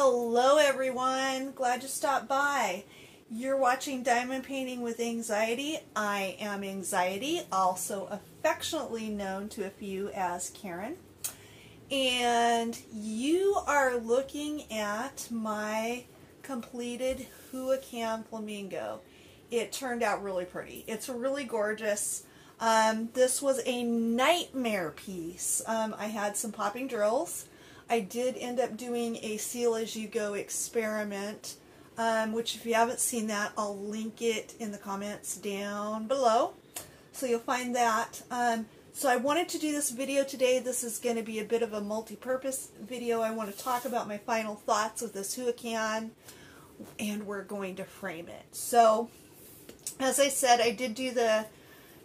Hello everyone, glad you stopped by. You're watching Diamond Painting with Anxiety. I am Anxiety, also affectionately known to a few as Karen. And you are looking at my completed Huacan Flamingo. It turned out really pretty. It's really gorgeous. This was a nightmare piece. I had some popping drills. I did end up doing a seal as you go experiment, which if you haven't seen that, I'll link it in the comments down below. So you'll find that. So I wanted to do this video today. This is going to be a bit of a multi-purpose video. I want to talk about my final thoughts with this Huacan, and we're going to frame it. So, as I said, I did do the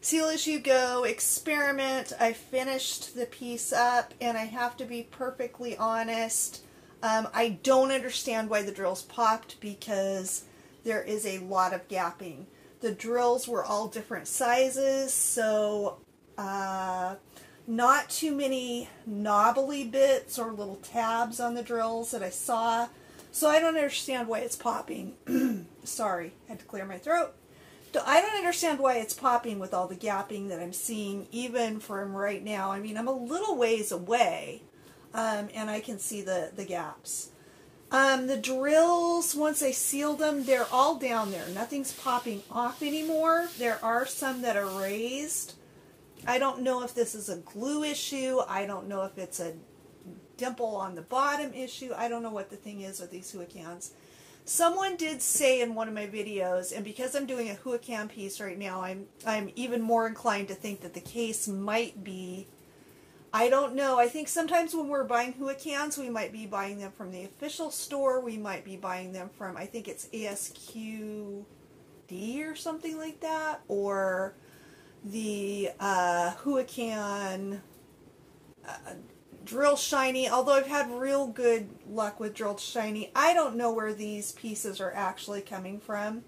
seal as you go experiment. I finished the piece up, and I have to be perfectly honest, I don't understand why the drills popped because there is a lot of gapping. The drills were all different sizes, so not too many knobbly bits or little tabs on the drills that I saw, so I don't understand why it's popping. Sorry, had to clear my throat. I don't understand why it's popping with all the gapping that I'm seeing, even from right now. I mean, I'm a little ways away, and I can see the gaps. The drills, once I sealed them, they're all down there. Nothing's popping off anymore. There are some that are raised. I don't know if this is a glue issue. I don't know if it's a dimple on the bottom issue. I don't know what the thing is with these Huacans. Someone did say in one of my videos, and because I'm doing a Huacan piece right now, I'm even more inclined to think that the case might be, I don't know, I think sometimes when we're buying Huacans, we might be buying them from the official store, we might be buying them from, I think it's ASQD or something like that, or the Huacan Drill Shiny, although I've had real good luck with Drill Shiny. I don't know where these pieces are actually coming from.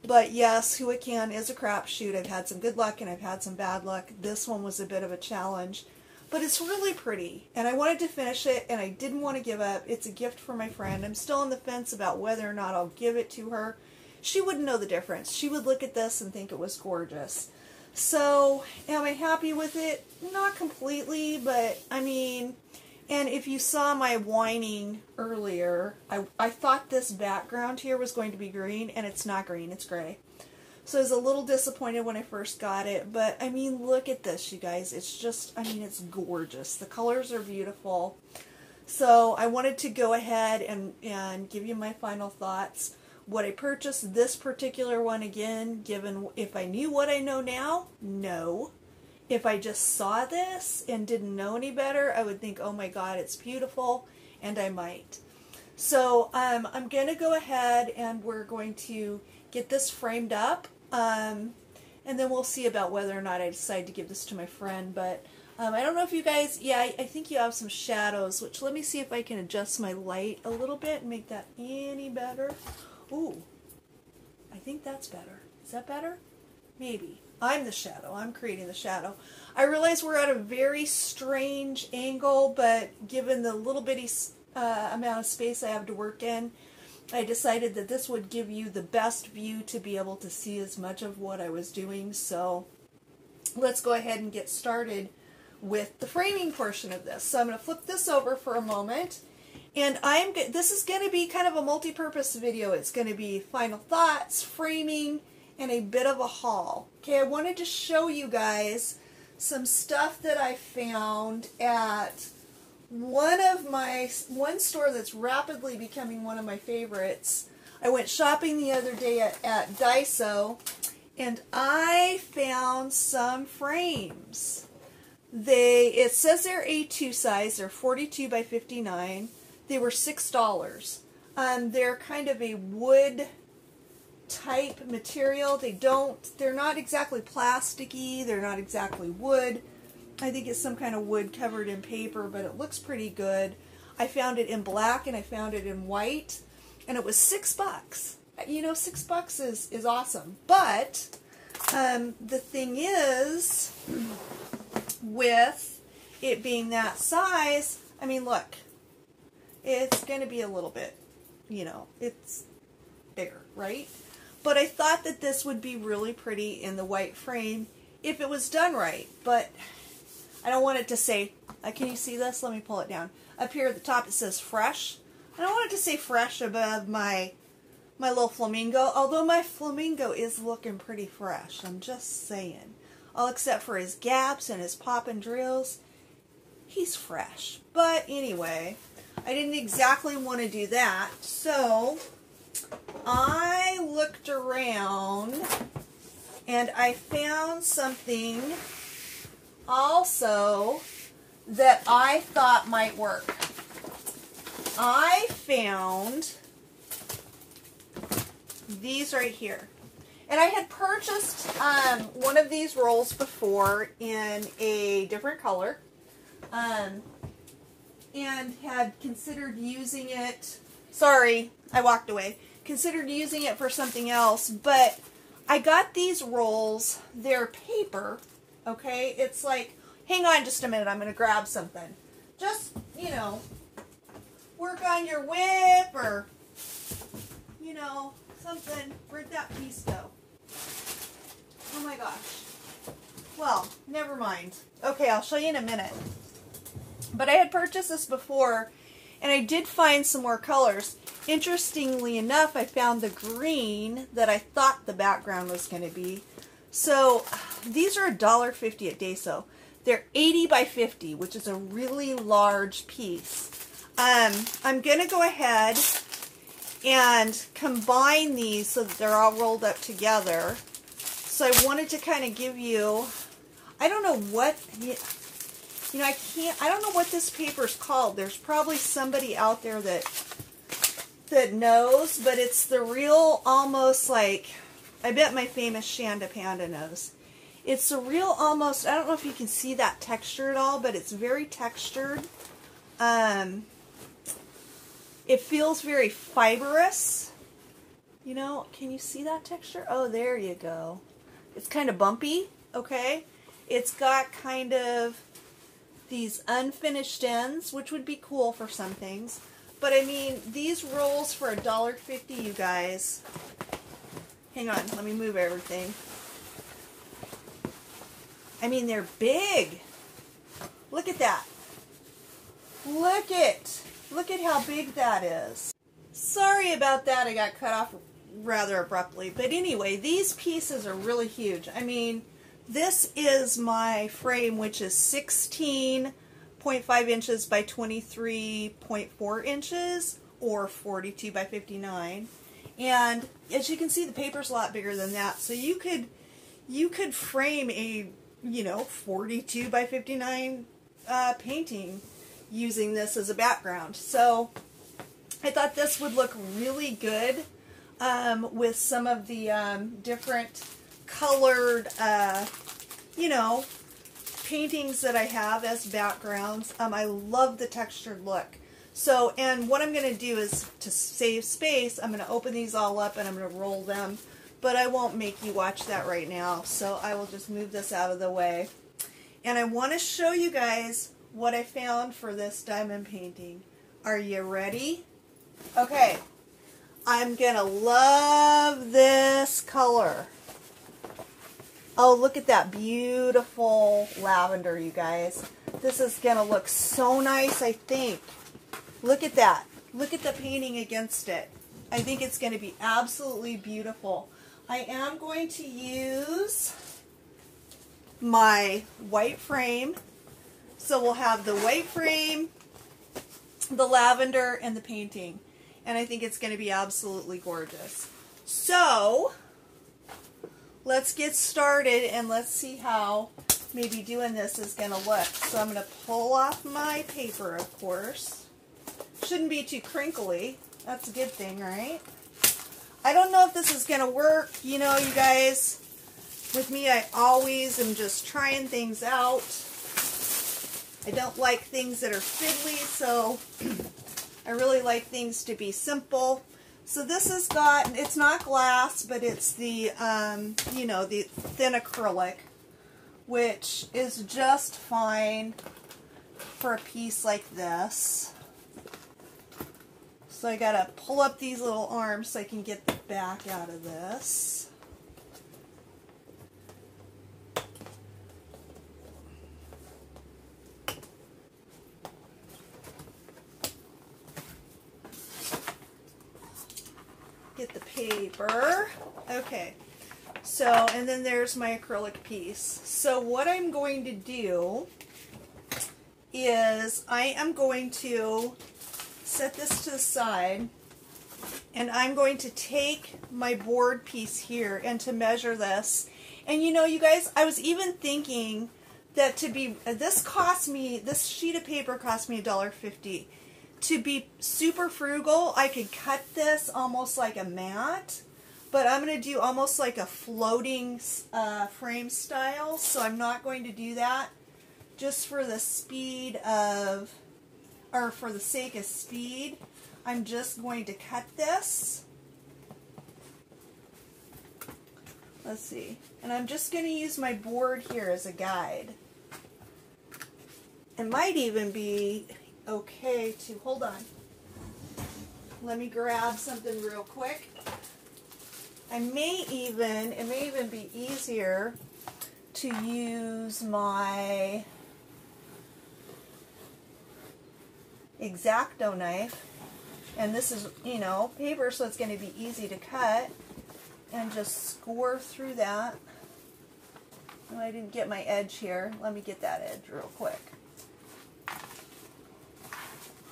But yes, Huacan is a crapshoot. I've had some good luck and I've had some bad luck. This one was a bit of a challenge. But it's really pretty. And I wanted to finish it and I didn't want to give up. It's a gift for my friend. I'm still on the fence about whether or not I'll give it to her. She wouldn't know the difference. She would look at this and think it was gorgeous. So, am I happy with it? Not completely, but, I mean, and if you saw my whining earlier, I thought this background here was going to be green, and it's not green, it's gray. So I was a little disappointed when I first got it, but, I mean, look at this, you guys. It's just, I mean, it's gorgeous. The colors are beautiful. So, I wanted to go ahead and give you my final thoughts. Would I purchase this particular one again, given if I knew what I know now? No. If I just saw this and didn't know any better, I would think, oh my god, it's beautiful, and I might. So I'm going to go ahead and we're going to get this framed up, and then we'll see about whether or not I decide to give this to my friend. But I don't know if you guys, yeah, I think you have some shadows, which let me see if I can adjust my light a little bit and make that any better. Ooh, I think that's better. Is that better? Maybe. I'm the shadow. I'm creating the shadow. I realize we're at a very strange angle, but given the little bitty amount of space I have to work in, I decided that this would give you the best view to be able to see as much of what I was doing. So let's go ahead and get started with the framing portion of this. So I'm going to flip this over for a moment. And this is going to be kind of a multi-purpose video. It's going to be final thoughts, framing, and a bit of a haul. Okay, I wanted to show you guys some stuff that I found at one store that's rapidly becoming one of my favorites. I went shopping the other day at Daiso, and I found some frames. It says they're A2 size. They're 42 by 59. They were $6. They're kind of a wood type material. They're not exactly plasticky. They're not exactly wood. I think it's some kind of wood covered in paper, but it looks pretty good. I found it in black and I found it in white, and it was $6. You know, $6 is awesome. But the thing is, with it being that size, I mean, look. it's going to be a little bit, you know, it's bigger, right? But I thought that this would be really pretty in the white frame if it was done right. But I don't want it to say, can you see this? Let me pull it down. Up here at the top it says fresh. I don't want it to say fresh above my little flamingo, although my flamingo is looking pretty fresh. I'm just saying. All except for his gaps and his pop and drills. He's fresh. But anyway, I didn't exactly want to do that. So I looked around and I found something also that I thought might work. I found these right here. And I had purchased one of these rolls before in a different color. And had considered using it. Sorry, I walked away. Considered using it for something else, but I got these rolls. They're paper, okay? It's like, hang on just a minute, I'm going to grab something. Just, you know, work on your whip or, you know, something. Where'd that piece go? Oh my gosh. Well, never mind. Okay, I'll show you in a minute. But I had purchased this before, and I did find some more colors. Interestingly enough, I found the green that I thought the background was going to be. So these are $1.50 at Daiso. They're 80 by 50, which is a really large piece. I'm going to go ahead and combine these so that they're all rolled up together. So I wanted to kind of give you, I don't know what, you know, I don't know what this paper is called. There's probably somebody out there that knows, but it's the real, almost like, I bet my famous Shanda Panda knows. It's a real almost, I don't know if you can see that texture at all, but it's very textured. It feels very fibrous. You know, can you see that texture? Oh, there you go. It's kind of bumpy, okay? It's got kind of these unfinished ends, which would be cool for some things. But I mean, these rolls for $1.50, you guys. Hang on, let me move everything. I mean, they're big. Look at that. Look at how big that is. Sorry about that, I got cut off rather abruptly. But anyway, these pieces are really huge. I mean, this is my frame, which is 16.5 inches by 23.4 inches, or 42 by 59. And as you can see, the paper's a lot bigger than that. So you could frame a, you know, 42 by 59 painting using this as a background. So I thought this would look really good with some of the different colored, you know, paintings that I have as backgrounds. I love the textured look. So, and what I'm going to do is, to save space, I'm going to open these all up and I'm going to roll them. But I won't make you watch that right now, so I will just move this out of the way. And I want to show you guys what I found for this diamond painting. Are you ready? Okay. I'm going to love this color. Oh, look at that beautiful lavender, you guys. This is going to look so nice, I think. Look at that. Look at the painting against it. I think it's going to be absolutely beautiful. I am going to use my white frame. So we'll have the white frame, the lavender, and the painting. And I think it's going to be absolutely gorgeous. So let's get started and let's see how maybe doing this is going to look. So I'm going to pull off my paper, of course. Shouldn't be too crinkly. That's a good thing, right? I don't know if this is going to work. You know, you guys, with me, I always am just trying things out. I don't like things that are fiddly, so I really like things to be simple. So this has got, it's not glass, but it's the, you know, the thin acrylic, which is just fine for a piece like this. So I gotta pull up these little arms so I can get the back out of this. Get the paper. Okay. So, and then there's my acrylic piece. So what I'm going to do is I am going to set this to the side, and I'm going to take my board piece here and to measure this. And you know, you guys, I was even thinking that this sheet of paper cost me $1.50. To be super frugal, I could cut this almost like a mat, but I'm going to do almost like a floating frame style, so I'm not going to do that just for the speed of, or for the sake of speed. I'm just going to cut this. Let's see. And I'm just going to use my board here as a guide. It might even be okay to, hold on. Let me grab something real quick. It may even be easier to use my X-Acto knife. And this is, you know, paper, so it's going to be easy to cut. And just score through that. Oh, I didn't get my edge here. Let me get that edge real quick.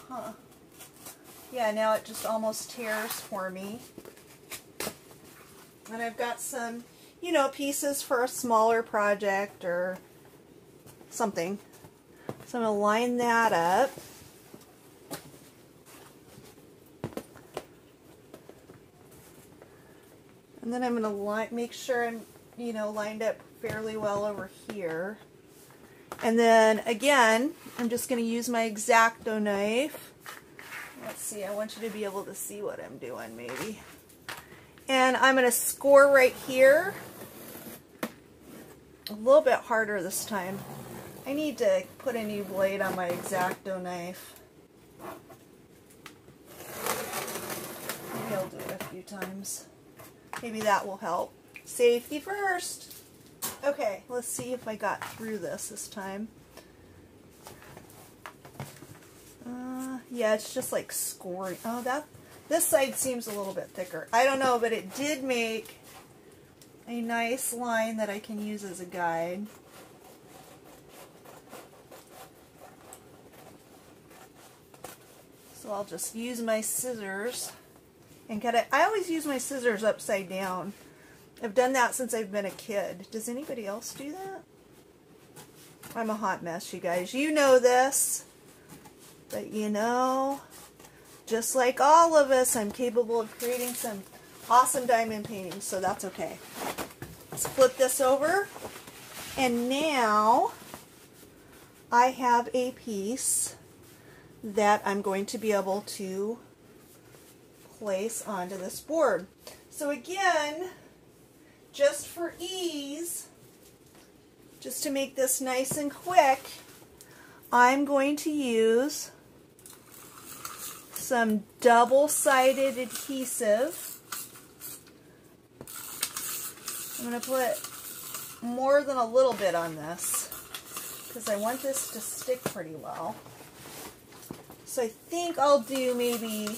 Huh. Yeah, now it just almost tears for me. And I've got some, you know, pieces for a smaller project or something. So I'm going to line that up. And then I'm going to make sure I'm, you know, lined up fairly well over here. And then again, I'm just going to use my X-Acto knife. Let's see, I want you to be able to see what I'm doing maybe. And I'm going to score right here. A little bit harder this time. I need to put a new blade on my X-Acto knife. Maybe I'll do it a few times. Maybe that will help. Safety first. Okay, let's see if I got through this time. Yeah, it's just like scoring. Oh, this side seems a little bit thicker. I don't know, but it did make a nice line that I can use as a guide. So I'll just use my scissors and cut it. I always use my scissors upside down. I've done that since I've been a kid. Does anybody else do that? I'm a hot mess, you guys. You know this. But you know, just like all of us, I'm capable of creating some awesome diamond paintings, so that's okay. Let's flip this over. And now I have a piece that I'm going to be able to place onto this board. So again, just for ease, just to make this nice and quick, I'm going to use some double-sided adhesive. I'm going to put more than a little bit on this because I want this to stick pretty well. So I think I'll do maybe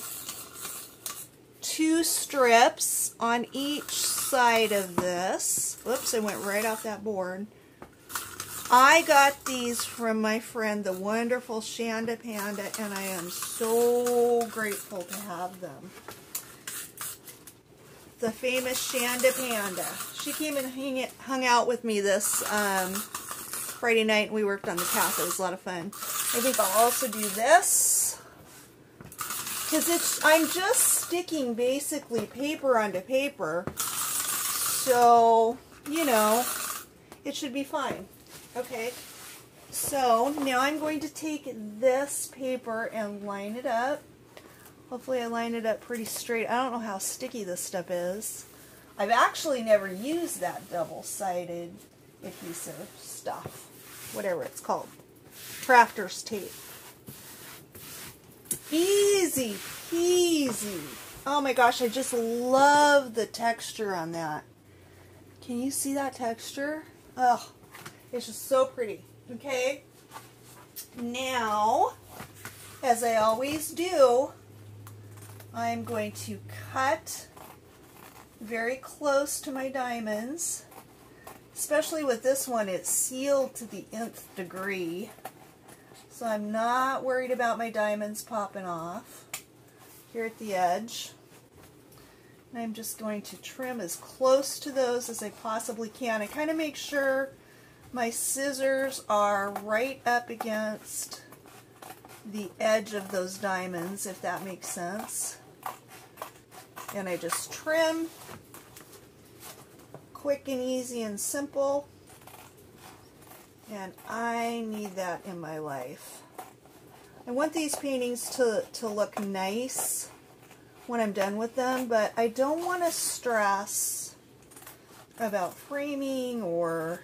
2 strips on each side of this. Whoops, I went right off that board. I got these from my friend, the wonderful Shanda Panda, and I am so grateful to have them. The famous Shanda Panda. She came and hung out with me this Friday night, and we worked on the path. It was a lot of fun. I think I'll also do this, because I'm just sticking basically paper onto paper, so, you know, it should be fine. Okay, so now I'm going to take this paper and line it up. Hopefully I line it up pretty straight. I don't know how sticky this stuff is. I've actually never used that double-sided adhesive stuff, whatever it's called, crafter's tape. Easy peasy. Oh my gosh, I just love the texture on that. Can you see that texture? Oh, it's just so pretty. Okay. Now, as I always do, I'm going to cut very close to my diamonds. Especially with this one, it's sealed to the nth degree. So I'm not worried about my diamonds popping off here at the edge. And I'm just going to trim as close to those as I possibly can. I kind of make sure my scissors are right up against the edge of those diamonds, if that makes sense. And I just trim, quick and easy and simple. And I need that in my life. I want these paintings to look nice when I'm done with them, but I don't want to stress about framing or,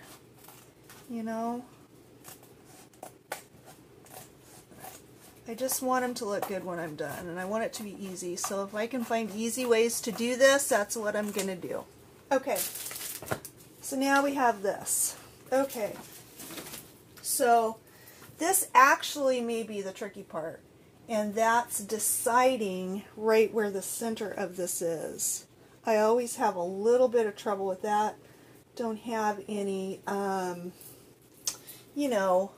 you know, I just want them to look good when I'm done, and I want it to be easy. So if I can find easy ways to do this, that's what I'm going to do. Okay, so now we have this. Okay, so this actually may be the tricky part, and that's deciding right where the center of this is. I always have a little bit of trouble with that. Don't have any, you know,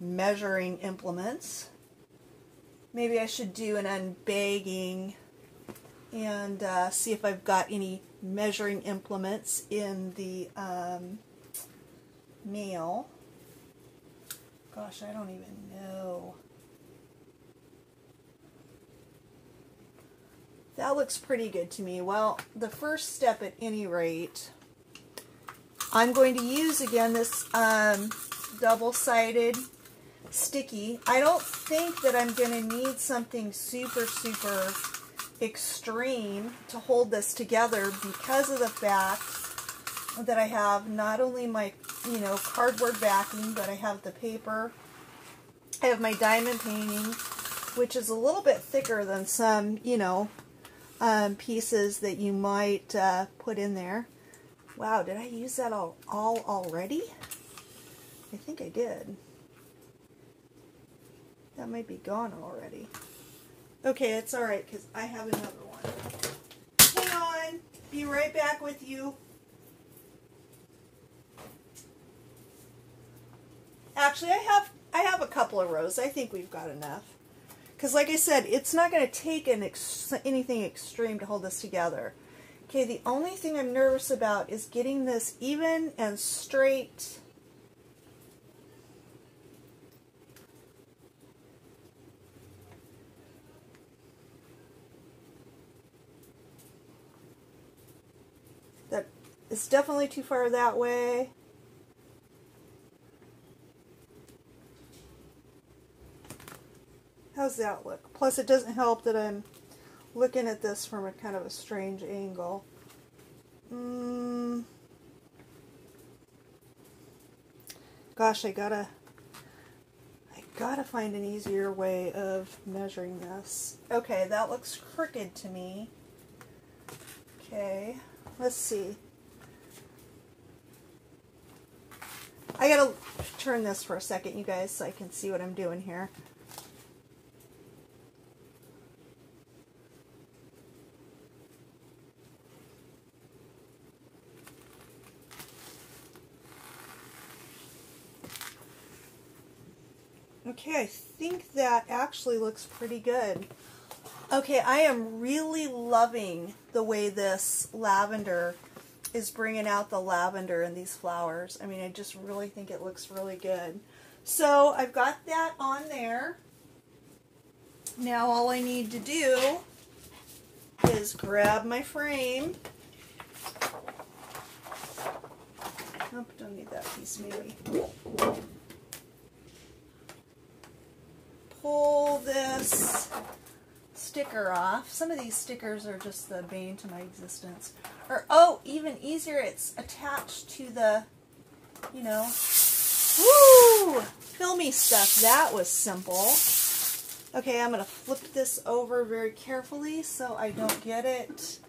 measuring implements. Maybe I should do an unbagging and see if I've got any measuring implements in the mail. Gosh, I don't even know. That looks pretty good to me. Well, the first step at any rate, I'm going to use again this double-sided sticky. I don't think that I'm going to need something super extreme to hold this together because of the fact that I have not only my, you know, cardboard backing, but I have the paper. I have my diamond painting, which is a little bit thicker than some, you know, pieces that you might put in there. Wow, did I use that all already? I think I did. That might be gone already. Okay, it's alright because I have another one. Hang on. Be right back with you. Actually, I have a couple of rows. I think we've got enough. Because like I said, it's not going to take anything extreme to hold this together. Okay, the only thing I'm nervous about is getting this even and straight. That is definitely too far that way. How's that look? Plus it doesn't help that I'm looking at this from a kind of a strange angle. Gosh, I gotta find an easier way of measuring this. Okay, that looks crooked to me. Okay, let's see. I gotta turn this for a second, you guys, so I can see what I'm doing here. Okay, I think that actually looks pretty good. Okay, I am really loving the way this lavender is bringing out the lavender in these flowers. I mean, I just really think it looks really good. So I've got that on there. Now all I need to do is grab my frame. Oh, don't need that piece maybe. Pull this sticker off. Some of these stickers are just the bane to my existence. Or, oh, even easier, it's attached to the, you know, woo! Filmy stuff. That was simple. Okay, I'm going to flip this over very carefully so I don't get it,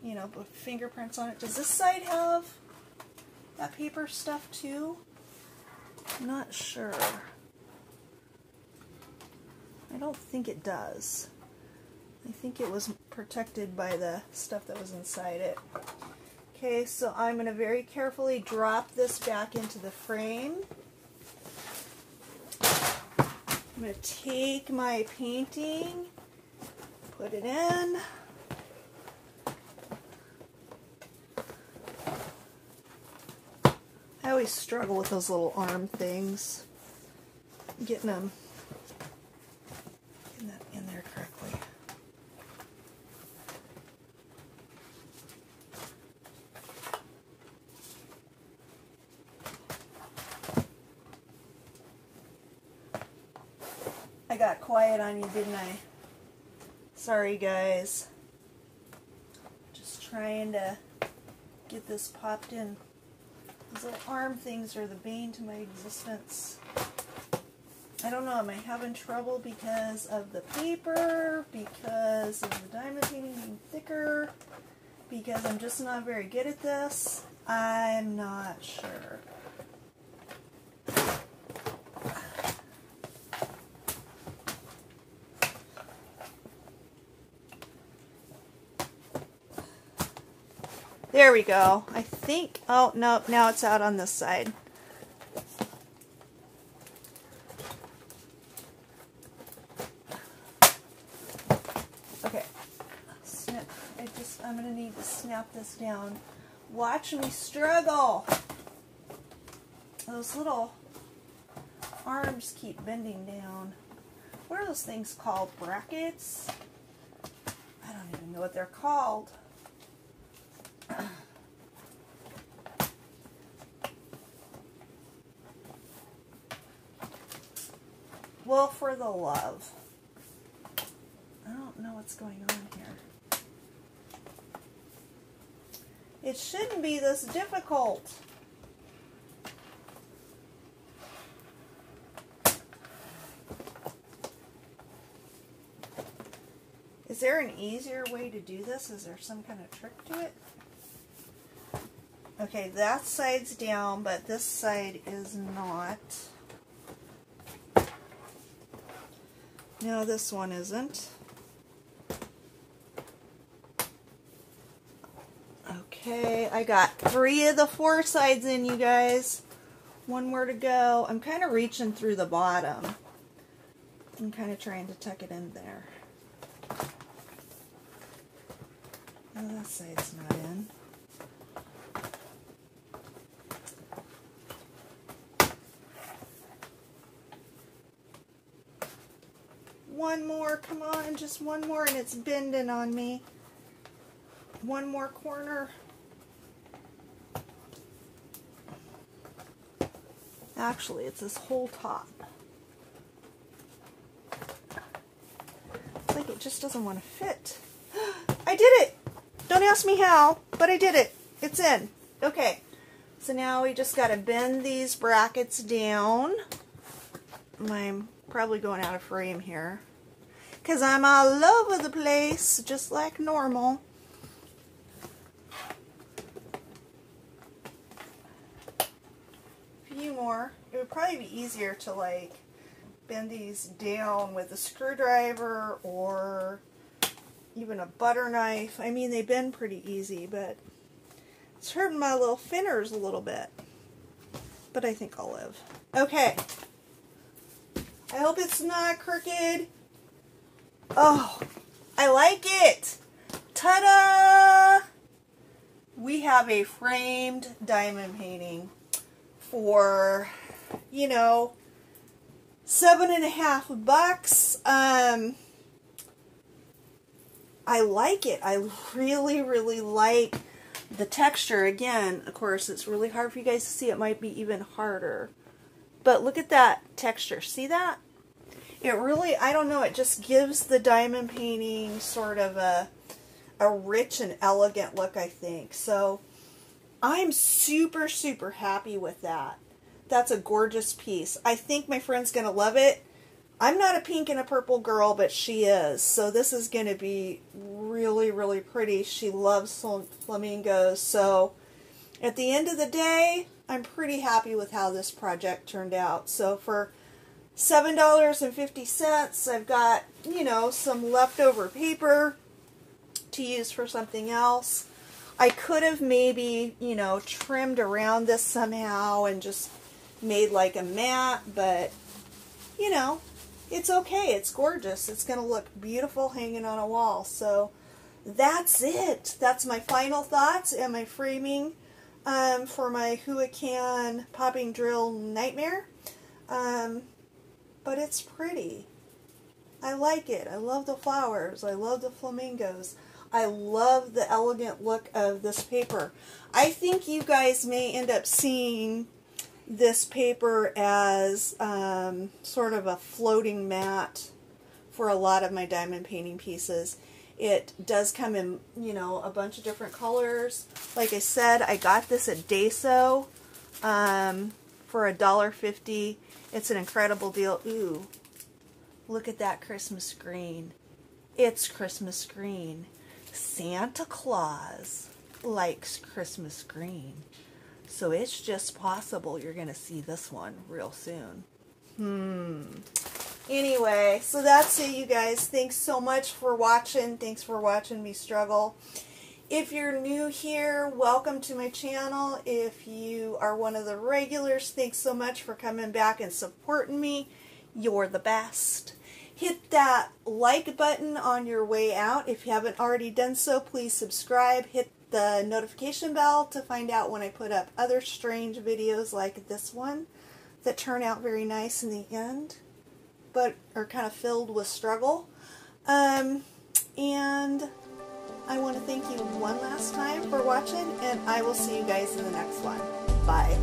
you know, with fingerprints on it. Does this side have that paper stuff too? I'm not sure. I don't think it does. I think it was protected by the stuff that was inside it. Okay, so I'm going to very carefully drop this back into the frame. I'm going to take my painting, put it in. I always struggle with those little arm things, getting that in there correctly. I got quiet on you, didn't I? Sorry, guys. Just trying to get this popped in. These little arm things are the bane to my existence. I don't know, am I having trouble because of the paper, because of the diamond painting being thicker, because I'm just not very good at this? I'm not sure. There we go. I think, oh no, now it's out on this side. Okay, snip. I'm going to need to snap this down. Watch me struggle. Those little arms keep bending down. What are those things called? Brackets? I don't even know what they're called. Well, for the love. I don't know what's going on here. It shouldn't be this difficult. Is there an easier way to do this? Is there some kind of trick to it? Okay, that side's down, but this side is not. No, this one isn't. Okay, I got 3 of the 4 sides in, you guys. 1 more to go. I'm kind of reaching through the bottom. I'm kind of trying to tuck it in there. Oh, that side's not in. One more, come on, just one more, and it's bending on me. One more corner. Actually, it's this whole top. It's like it just doesn't want to fit. I did it! Don't ask me how, but I did it. It's in. Okay, so now we just got to bend these brackets down. I'm probably going out of frame here, because I'm all over the place, just like normal. A few more. It would probably be easier to like bend these down with a screwdriver or even a butter knife. I mean, they bend pretty easy, but it's hurting my little fingers a little bit. But I think I'll live. Okay. I hope it's not crooked. Oh, I like it. Ta-da! We have a framed diamond painting for, you know, $7.50. I like it. I really, really like the texture. Again, of course, it's really hard for you guys to see. It might be even harder. But look at that texture. See that? It really, I don't know, it just gives the diamond painting sort of a rich and elegant look, I think. So I'm super, super happy with that. That's a gorgeous piece. I think my friend's going to love it. I'm not a pink and a purple girl, but she is. So this is going to be really, really pretty. She loves flamingos. So at the end of the day, I'm pretty happy with how this project turned out. So for $7.50, I've got, you know, some leftover paper to use for something else. I could have maybe, you know, trimmed around this somehow and just made like a mat, but, you know, it's okay. It's gorgeous. It's going to look beautiful hanging on a wall. So that's it. That's my final thoughts and my framing for my Huacan popping drill nightmare. But it's pretty. I like it. I love the flowers. I love the flamingos. I love the elegant look of this paper. I think you guys may end up seeing this paper as sort of a floating mat for a lot of my diamond painting pieces. It does come in, you know, a bunch of different colors. Like I said, I got this at Daiso for $1.50. It's an incredible deal. Ooh, look at that Christmas green. It's Christmas green. Santa Claus likes Christmas green. So it's just possible you're going to see this one real soon. Anyway, so that's it, you guys. Thanks so much for watching. Thanks for watching me struggle. If you're new here, welcome to my channel. If you are one of the regulars, thanks so much for coming back and supporting me. You're the best. Hit that like button on your way out. If you haven't already done so, please subscribe. Hit the notification bell to find out when I put up other strange videos like this one that turn out very nice in the end, but are kind of filled with struggle. And I want to thank you one last time for watching, and I will see you guys in the next one. Bye.